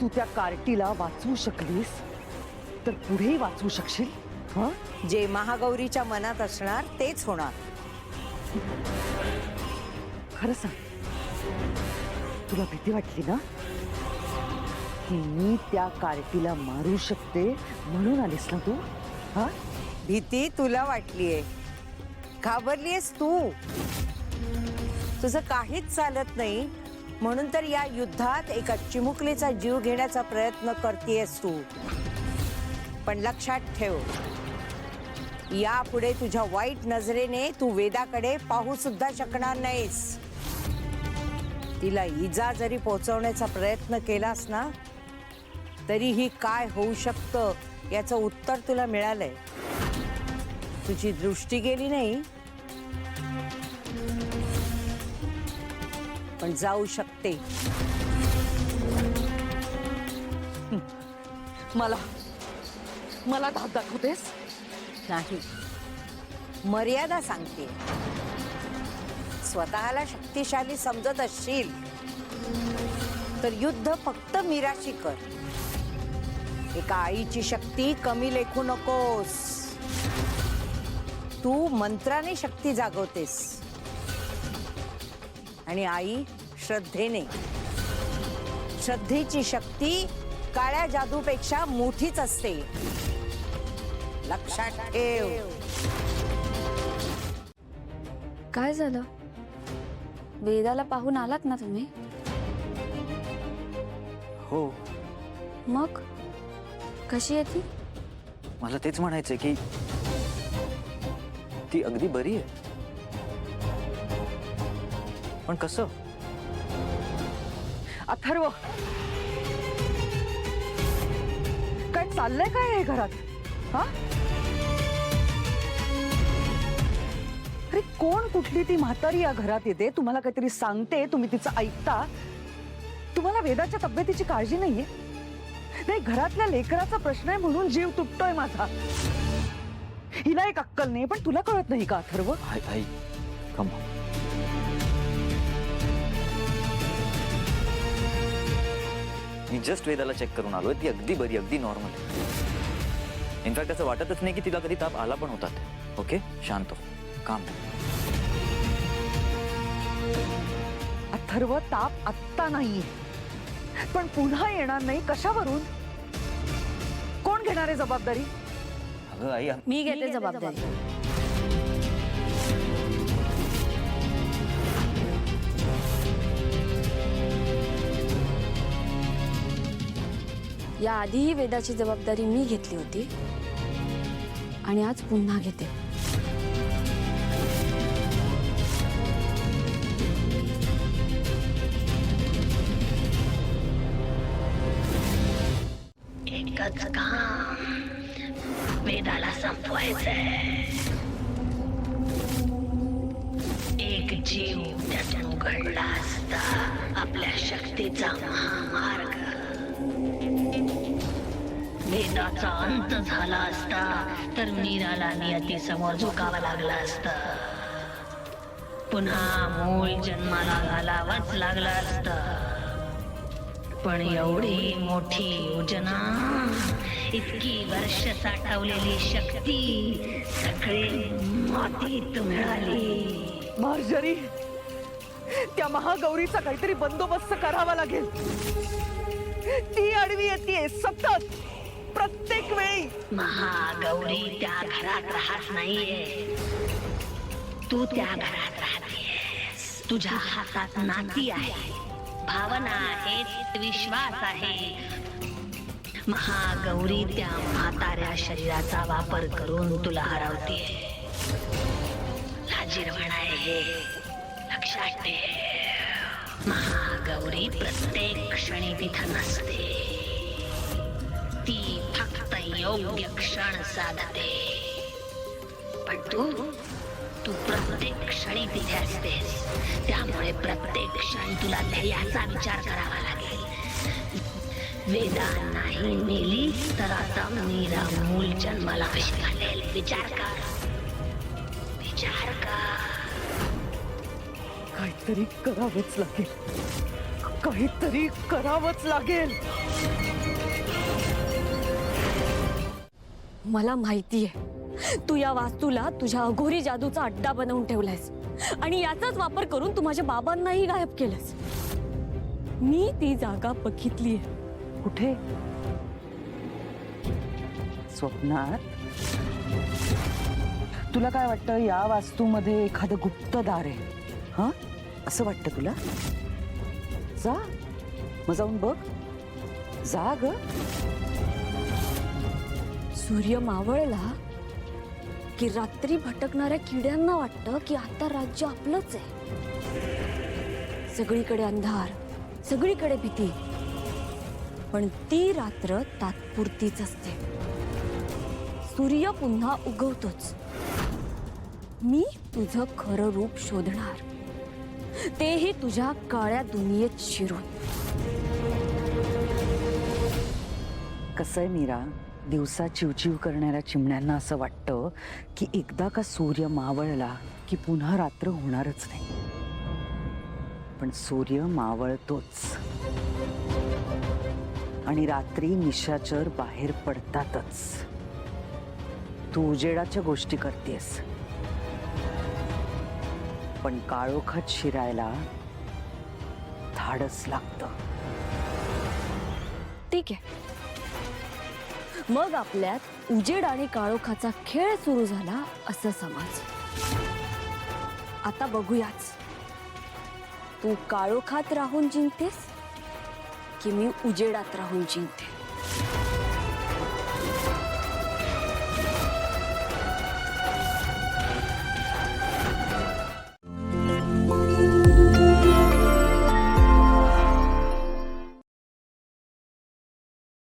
तू त्या कार्टीला वाचवू शकलीस तर पुढेही वाचवू शकशील. हं? जे महागौरीच्या मनात असणार तेच होणार. खरं सांग, तुला भीती वाटली ना की मी त्या कार्टीला मारू शकते म्हणून आलीस ना तू? हा, भीती तुला वाटलीये, घाबरलीयस तू. तुझं काहीच चालत नाही म्हणून तर या युद्धात एका चिमुकलीचा जीव घेण्याचा प्रयत्न करतेयस तू. पण लक्षात ठेव, यापुढे तुझ्या वाईट नजरेने तू वेदाकडे पाहू सुद्धा शकणार नाहीस. तिला इजा जरी पोहोचवण्याचा प्रयत्न केलास ना तरीही काय होऊ शकतं याचं उत्तर तुला मिळालंय. तुझी दृष्टी गेली नाही पण जाऊ शकते. मला मला धाक दाखवतेस? नाही, मर्यादा सांगते. स्वतःला शक्तिशाली समजत असशील तर युद्ध फक्त मीराशी कर. एका आईची शक्ती कमी लेखू नकोस. तू मंत्राने शक्ती जागवतेस आणि आई श्रद्धेने. श्रद्धेची शक्ती काळ्या जादूपेक्षा मोठीच असते, लक्षात ठेव. काय झालं? वेदाला पाहून आलात ना तुम्ही? हो, मग कशी आहे ती? मला तेच म्हणायचंय की ती अगदी बरी आहे. पण कसं? अथर्व, काय चाललंय काय हे घरात? हा, अरे कोण कुठली ती म्हातारी या घरात येते, तुम्हाला काहीतरी सांगते, तुम्ही तिचं ऐकता. तुम्हाला वेदाच्या तब्येतीची काळजी नाहीये? नाही, घरातल्या लेकराचा प्रश्न आहे म्हणून जीव तुटतोय माझा. हिला एक अक्कल नाही पण तुला कळत नाही का अथर्व? आई कम ऑन. मी जस्ट वेदाला चेक करून आलोय. ती अगदी बरी, अगदी नॉर्मल आहे. इनफॅक्ट असं वाटतच नाही की तिला कधी ताप आला पण होता. ओके, शांत हो, काम. अथर्व, ताप आत्ता नाहीये पण पुन्हा येणार नाही. कशावरून? कोण घेणार आहे जबाबदारी? अगं आई, मी घेते जबाबदारी. या आधीही वेदाची जबाबदारी मी घेतली होती आणि आज पुन्हा घेते. एकच काम वेदाला संपवायचंय. एक जीव त्यातून उघडला असता आपल्या शक्तीचा महामार्ग. वेदाचा अंत झाला असता तर मीराला नियतीसमोर झुकावं लागलं असतं. पुन्हा मूळ जन्माला घालावंच लागलं असतं. पण एवढी मोठी योजना, इतकी वर्ष साठवलेली शक्ती सगळी मातीत मिळाली. मार्जरी, त्या महागौरीचा काहीतरी बंदोबस्त करावा लागेल. ती आडवी येते सतत, प्रत्येक वेळी. महागौरी त्या घरात राहत नाहीये, तू त्या घरात राहतेस. तुझ्या हातात नाती आहे, भावना आहेत, विश्वास आहे. महागौरी त्या म्हाताऱ्या शरीराचा वापर करून तुला हरवते. लाजीरवाणा आहे हे, लक्षात ठेव. महागौरी प्रत्येक क्षणी तिथं नसते. ती फक्त योग्य क्षण साधते. पण तू प्रत्येक क्षणी तिथे असतेस. त्यामुळे प्रत्येक क्षण तुला ध्येयाचा विचार करावा लागेल. वेदा नाही मेली तर आता मीरा मूल जन्माला कशी घालेल? विचार कर. काहीतरी करावंच लागेल, काहीतरी करावंच लागेल. मला माहितीये तू या वास्तूला तुझ्या अघोरी जादूचा अड्डा बनवून ठेवलायस आणि याचाच वापर करून तू माझ्या बाबांनाही गायब केलंस. मी ती जागा बघितलीये. कुठे? स्वप्नात? तुला काय वाटतं या वास्तूमध्ये एखादं गुप्तदार आहे? हा, असं वाटतं तुला? जा, मग जाऊन बघ. जा ग. सूर्य मावळला की रात्री भटकणाऱ्या किड्यांना वाटतं की आता राज्य आपलंच आहे. सगळीकडे अंधार, सगळीकडे भीती, पण ती रात्र तात्पुरतीच असते. सूर्य पुन्हा उगवतोच. मी तुझं खरं रूप शोधणार, तेही तुझ्या काळ्या दुनियेत शिरून. कसंय मीरा, दिवसा चिवचिव करणाऱ्या चिमण्यांना असं वाटतं की एकदा का सूर्य मावळला की पुन्हा रात्र होणारच नाही. पण सूर्य मावळतोच आणि रात्री निशाचर बाहेर पडतातच. तू उजेडाच्या गोष्टी करतेस, पण काळोखात शिरायला धाडस लागतं. ठीक आहे, मग आपल्यात उजेड आणि काळोखाचा खेळ सुरू झाला असं समज. आता बघूयाच, तू काळोखात राहून जिंकतेस की मी उजेडात राहून जिंकते.